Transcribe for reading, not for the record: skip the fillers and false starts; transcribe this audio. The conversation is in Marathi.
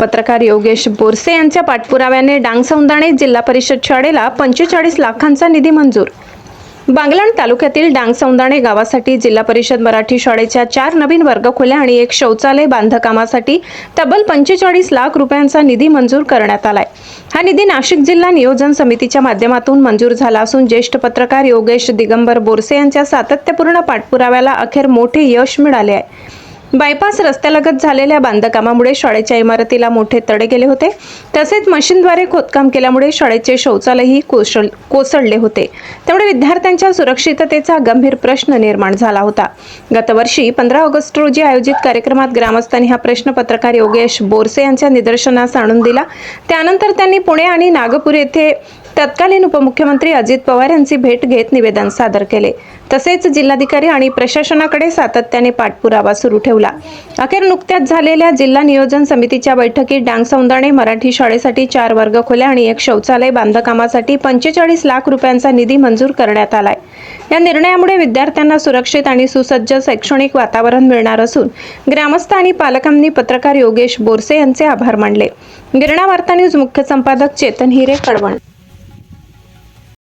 पत्रकार योगेश बोरसे यांच्या पाठपुराव्याने डांग-सौंदाणे जिल्हा परिषद शाळेला 45 लाखांचा निधी मंजूर। बागलाण तालुक्यातील डांग-सौंदाणे गावासाठी जिल्हा परिषद मराठी शाळेच्या 4 नवीन वर्गखोल्या आणि 1 शौचालय बांधकामासाठी तब्बल 45 लाख रुपयांचा निधी मंजूर करण्यात आलाय। हा निधी नाशिक जिल्हा नियोजन समितीच्या माध्यमातून मंजूर झाला असून ज्येष्ठ पत्रकार योगेश दिगंबर बोरसे यांच्या सातत्यपूर्ण पाठपुराव्याला अखेर मोठे यश मिळाले आहे। बायपास रस्त्यालगत झालेल्या बांधकामामुळे शाळेच्या इमारतीला मोठे तडे गेले होते। तसेच मशीनद्वारे खोदकाम केल्यामुळे शाळेचे शौचालयही कोसळले होते। त्यामुळे विद्यार्थ्यांच्या सुरक्षिततेचा गंभीर प्रश्न निर्माण झाला होता। गतवर्षी 15 ऑगस्ट रोजी आयोजित कार्यक्रमात ग्रामस्थांनी हा प्रश्न पत्रकार योगेश बोरसे यांच्या निदर्शनास आणून दिला। त्यानंतर त्यांनी पुणे आणि नागपूर येथे तत्कालीन उपमुख्यमंत्री अजित पवार यांची भेट घेत निवेदन सादर केले। तसेच जिल्हाधिकारी आणि प्रशासनाकडे सातत्याने पाठपुरावा सुरू ठेवला। अखेर नुकत्याच झालेल्या जिल्हा नियोजन समितीच्या बैठकीत डांग-सौंदाणे मराठी शाळेसाठी 4 वर्गखोल्या आणि 1 शौचालय बांधकामासाठी 45 लाख रुपयांचा निधी मंजूर करण्यात आलाय। या निर्णयामुळे विद्यार्थ्यांना सुरक्षित आणि सुसज्ज शैक्षणिक वातावरण मिळणार असून ग्रामस्थ आणि पालकांनी पत्रकार योगेश बोरसे यांचे आभार मानले। गिरणा वार्ता न्यूज मुख्य संपादक चेतन हिरे, कळवण।